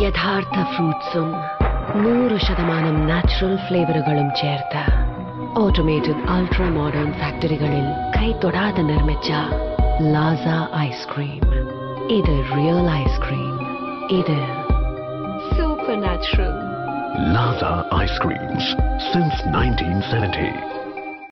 യഥാർത്ഥ ഫ്രൂട്ട്സും 100% നാച്ചുറൽ ഫ്ലേവറുകളും ചേർത്ത് ഓട്ടോമേറ്റഡ് അൾട്രാ മോഡേൺ ഫാക്ടറികളിൽ കൈതൊടാതെ നിർമ്മിച്ച ലാസ ഐസ്ക്രീം. ഇത് റിയൽ ഐസ്ക്രീം. ഇത് super natural. Laza Ice Creams since 1970.